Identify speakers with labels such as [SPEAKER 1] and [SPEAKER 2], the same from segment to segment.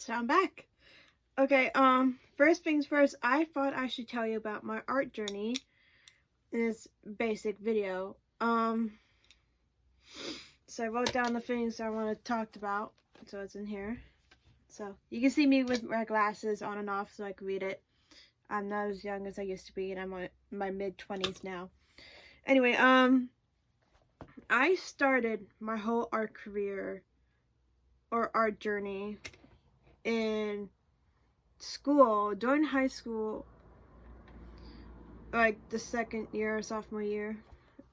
[SPEAKER 1] So I'm back. Okay, first things first, I thought I should tell you about my art journey in this basic video. So I wrote down the things I want to talk about, so it's in here. So you can see me with my glasses on and off so I can read it. I'm not as young as I used to be, and I'm in my mid-20s now. Anyway, I started my whole art career or art journey in school, during high school, like the second year, sophomore year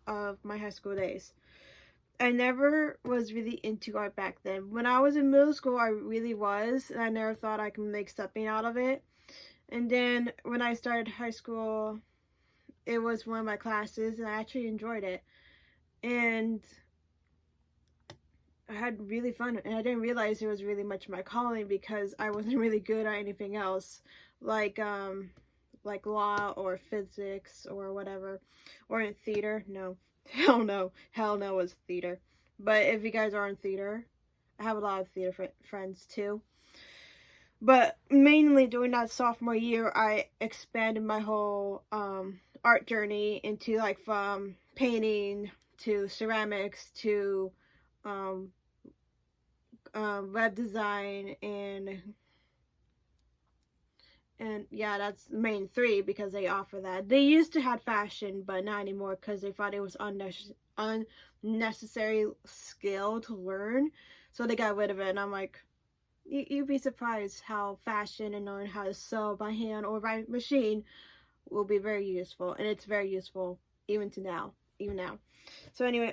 [SPEAKER 1] of my high school days. I never was really into art back then. When I was in middle school, I really was, and I never thought I could make something out of it. And then when I started high school, it was one of my classes, and I actually enjoyed it. And I had really fun, and I didn't realize it was really much my calling because I wasn't really good at anything else, like law or physics or whatever, or in theater. No, hell no, was theater. But if you guys are in theater, I have a lot of theater friends too. But mainly during that sophomore year, I expanded my whole art journey into like from painting to ceramics to web design and yeah, that's the main three because they offer that. They used to have fashion, but not anymore because they thought it was unnecessary skill to learn, so they got rid of it. And I'm like, you'd be surprised how fashion and knowing how to sew by hand or by machine will be very useful, and it's very useful even now. So anyway,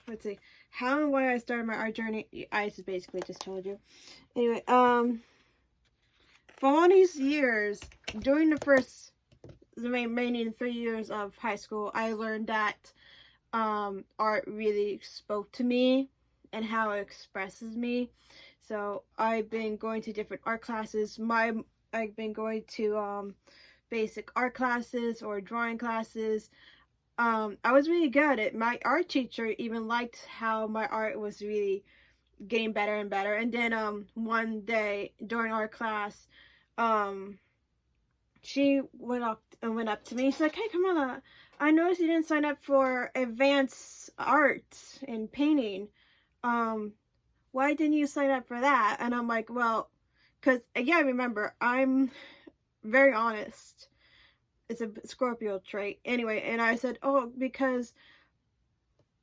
[SPEAKER 1] let's see how and why I started my art journey. I just basically just told you. Anyway, for all these years, during the remaining 3 years of high school, I learned that art really spoke to me and how it expresses me. So I've been going to different art classes. I've been going to basic art classes or drawing classes. I was really good at it. My art teacher even liked how my art was really getting better and better. And then one day during our class, she went up to me. She's like, "Hey, Camilla, I noticed you didn't sign up for advanced art and painting. Why didn't you sign up for that?" And I'm like, well, because yeah, remember, I'm very honest. It's a Scorpio trait. Anyway, and I said, oh, because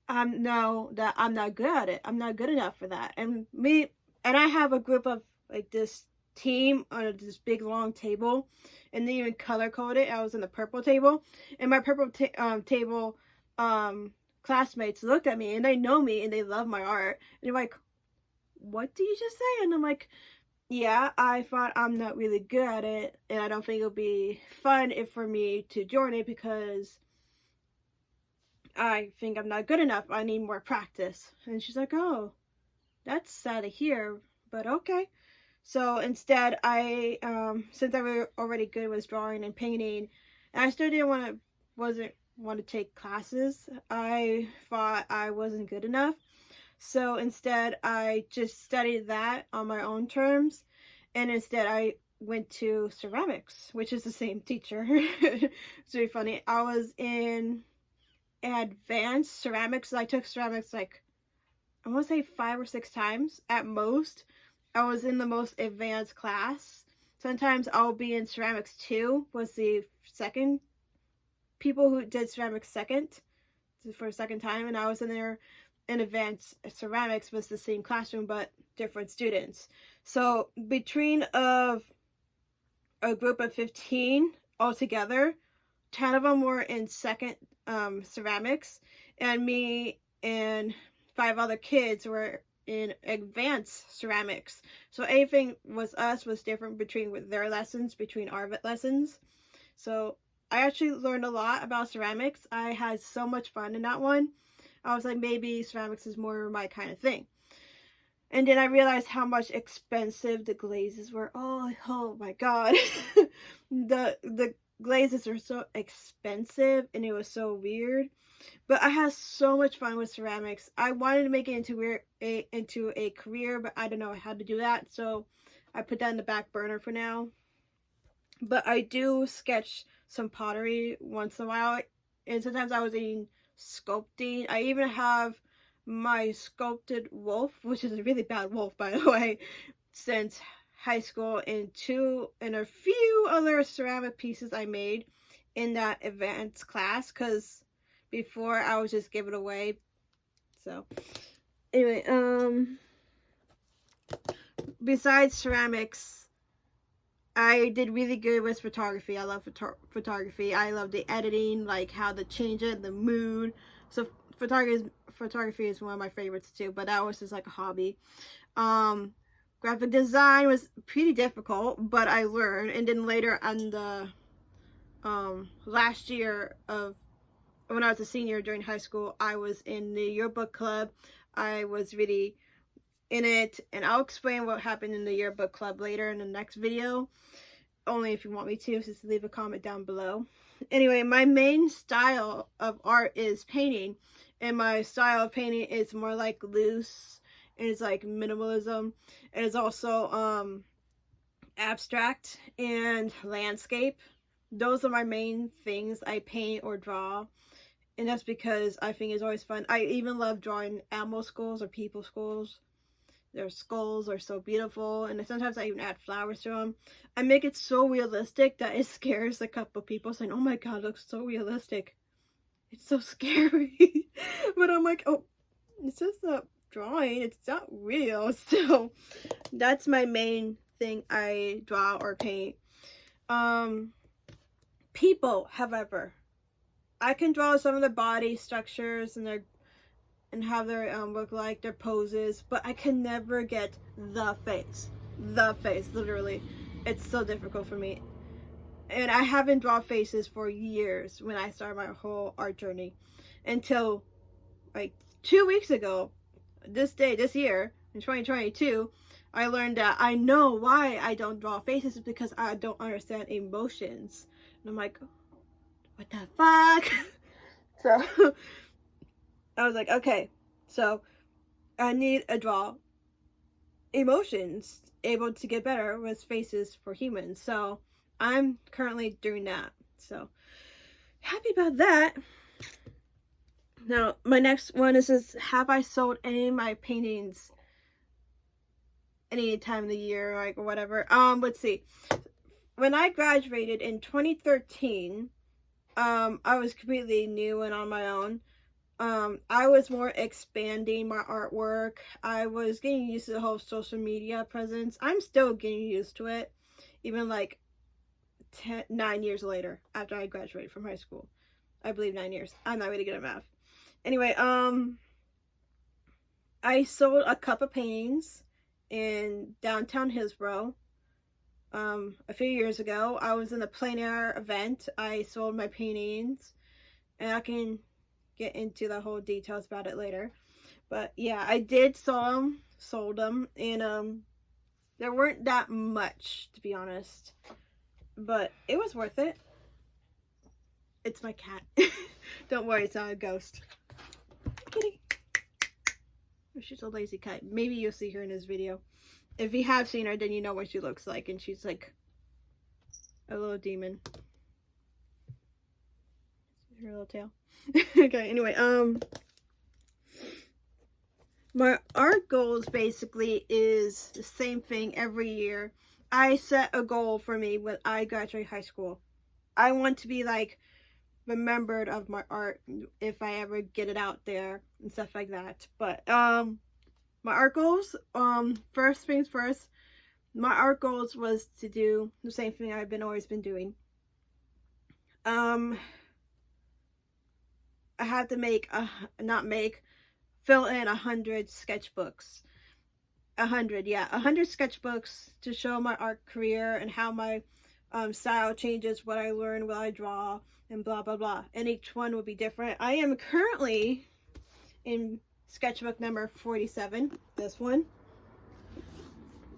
[SPEAKER 1] I know that I'm not good at it. I'm not good enough for that. And I have a group of like this team on this big long table, and they even color coded. I was in the purple table, and my purple table classmates looked at me, and they know me, and they love my art. And they're like, "What did you just say?" And I'm like, yeah, I thought I'm not really good at it, and I don't think it'll be fun for me to join it because I think I'm not good enough. I need more practice. And she's like, oh, that's sad to hear, but okay. So instead, since I was already good with drawing and painting, and I still wasn't want to take classes, I thought I wasn't good enough. So instead, I just studied that on my own terms, and instead I went to ceramics, which is the same teacher. It's really funny. I was in advanced ceramics. I took ceramics like, I want to say 5 or 6 times at most. I was in the most advanced class. Sometimes I'll be in ceramics 2, was the second people who did ceramics second for a second time, and I was in there in advanced ceramics, was the same classroom but different students. So between a group of 15 altogether, 10 of them were in second ceramics, and me and 5 other kids were in advanced ceramics. So anything was different between their lessons, between our lessons. So I actually learned a lot about ceramics. I had so much fun in that one. I was like, maybe ceramics is more my kind of thing. And then I realized how much expensive the glazes were. Oh my god. the glazes are so expensive and it was so weird. But I had so much fun with ceramics. I wanted to make it into a career, but I don't know how to do that, so I put that in the back burner for now. But I do sketch some pottery once in a while, and sometimes I was in sculpting. I even have my sculpted wolf, which is a really bad wolf, by the way, since high school, and a few other ceramic pieces I made in that advanced class, because before I was just giving away. So anyway, besides ceramics, I did really good with photography. I love photography. I love the editing, like how to change it, the mood. So photography is one of my favorites too, but that was just like a hobby. Graphic design was pretty difficult, but I learned. And then later on the last year of when I was a senior during high school, I was in the yearbook club. I was really in it, and I'll explain what happened in the yearbook club later in the next video, only if you want me to, just leave a comment down below. Anyway, my main style of art is painting, and my style of painting is more like loose, and it's like minimalism, and it's also abstract and landscape. Those are my main things I paint or draw, and that's because I think it's always fun. I even love drawing animal skulls or people skulls. Their skulls are so beautiful, and sometimes I even add flowers to them. I make it so realistic that it scares a couple people, saying, "Oh my god, it looks so realistic. It's so scary." But I'm like, oh, it's just a drawing. It's not real. So that's my main thing I draw or paint. People, however, I can draw some of the body structures and how they look like, their poses, but I can never get the face. The face, literally. It's so difficult for me. And I haven't drawn faces for years when I started my whole art journey. Until like 2 weeks ago, this year, in 2022, I learned that I know why I don't draw faces is because I don't understand emotions. And I'm like, what the fuck? So I was like, okay, so I need to draw emotions, able to get better with faces for humans. So I'm currently doing that. So happy about that. Now, my next one is have I sold any of my paintings any time of the year, like, or whatever? Let's see. When I graduated in 2013, I was completely new and on my own. I was more expanding my artwork. I was getting used to the whole social media presence. I'm still getting used to it, even like 9 years later after I graduated from high school. I believe 9 years. I'm not really good at math. Anyway, I sold a couple of paintings in downtown Hillsborough. A few years ago, I was in a plein air event. I sold my paintings, and I can get into the whole details about it later. But yeah, I did sold them, and there weren't that much, to be honest, but it was worth it. It's my cat. Don't worry, it's not a ghost. Kitty. She's a lazy cat. Maybe you'll see her in this video. If you have seen her, then you know what she looks like, and she's like a little demon. Her little tail. Okay, anyway, my art goals basically is the same thing every year. I set a goal for me when I graduate high school. I want to be like remembered of my art if I ever get it out there and stuff like that. But my art goals, first things first, my art goals was to do the same thing I've always been doing. I had to fill in 100 sketchbooks. 100 sketchbooks to show my art career and how my style changes, what I learn, what I draw, and blah blah blah. And each one will be different. I am currently in sketchbook number 47, this one,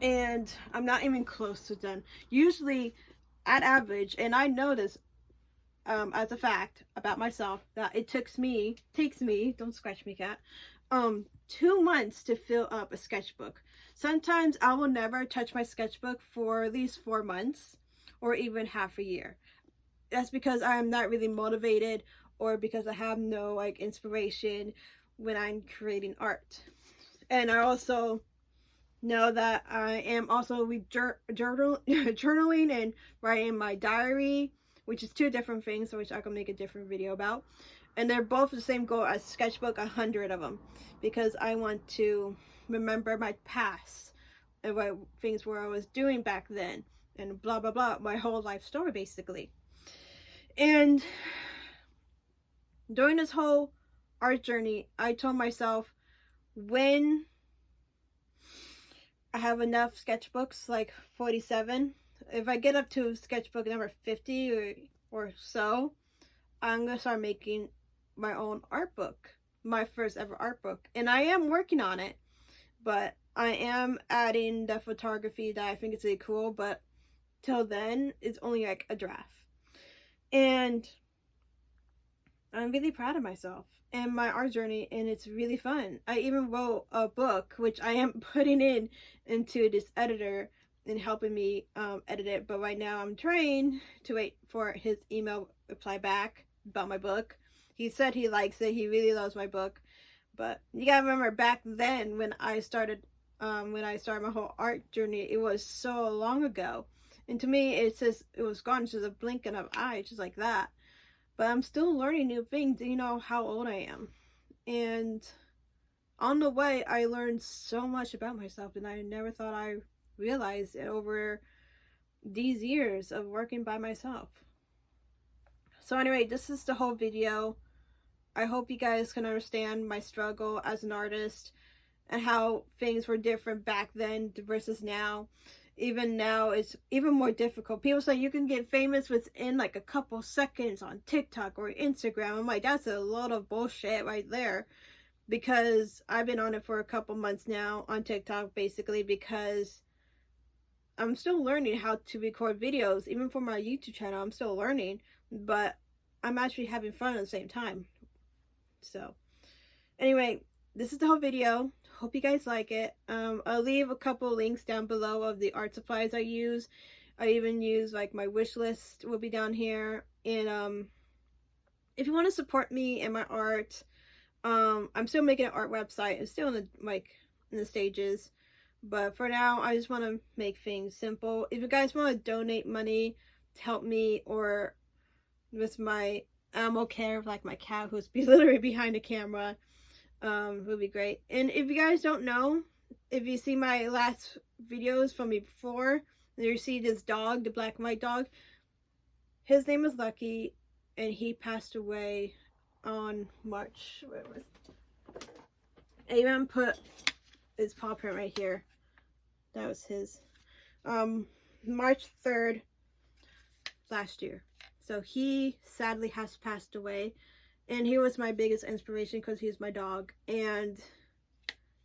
[SPEAKER 1] and I'm not even close to done. Usually, at average, and I know this, as a fact about myself that it takes me, don't scratch me, cat, 2 months to fill up a sketchbook. Sometimes I will never touch my sketchbook for at least 4 months or even half a year. That's because I am not really motivated, or because I have no like inspiration when I'm creating art. And I also know that I am also journaling and writing my diary, which is two different things, which I can make a different video about. And they're both the same goal as sketchbook, 100 of them, because I want to remember my past and what things where I was doing back then, and blah blah blah, my whole life story basically. And during this whole art journey, I told myself, when I have enough sketchbooks, like 47, if I get up to sketchbook number 50 or so, I'm gonna start making my own art book, my first ever art book. And I am working on it, but I am adding the photography that I think is really cool, but till then it's only like a draft. And I'm really proud of myself and my art journey, and it's really fun. I even wrote a book, which I am putting into this editor and helping me edit it, but right now I'm trying to wait for his email reply back about my book. He said he likes it, he really loves my book, but you gotta remember, back then when I started my whole art journey, it was so long ago, and to me it was gone. It's just a blink of an eye, just like that. But I'm still learning new things. You know how old I am, and on the way I learned so much about myself, and I never thought I realized it over these years of working by myself. So anyway, this is the whole video. I hope you guys can understand my struggle as an artist and how things were different back then versus now. Even now, it's even more difficult. People say you can get famous within like a couple seconds on TikTok or Instagram. I'm like, that's a lot of bullshit right there, because I've been on it for a couple months now on TikTok, basically because I'm still learning how to record videos. Even for my YouTube channel, I'm still learning, but I'm actually having fun at the same time. So anyway, this is the whole video. Hope you guys like it. I'll leave a couple links down below of the art supplies I use. I even use, like, my wish list will be down here. And if you want to support me and my art, I'm still making an art website. It's still in the stages, but for now I just want to make things simple. If you guys want to donate money to help me, or with my animal care, like my cat who's literally behind the camera, would be great. And if you guys don't know, if you see my last videos from me before, you see this dog, the black and white dog, his name is Lucky, and he passed away on March, I even put his paw print right here. That was his, March 3rd last year. So he sadly has passed away. And he was my biggest inspiration because he's my dog. And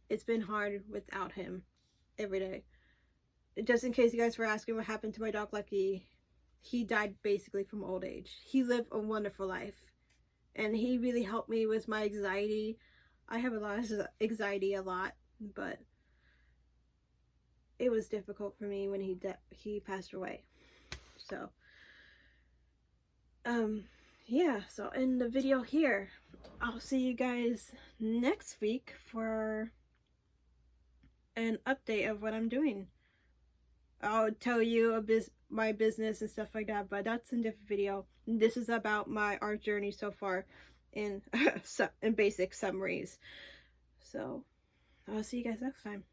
[SPEAKER 1] it's been hard without him every day. Just in case you guys were asking what happened to my dog Lucky, he died basically from old age. He lived a wonderful life. And he really helped me with my anxiety. I have a lot of anxiety but it was difficult for me when he passed away. So, yeah, so in the video here, I'll see you guys next week for an update of what I'm doing. I'll tell you my business and stuff like that, but that's in a different video. This is about my art journey so far in basic summaries. So I'll see you guys next time.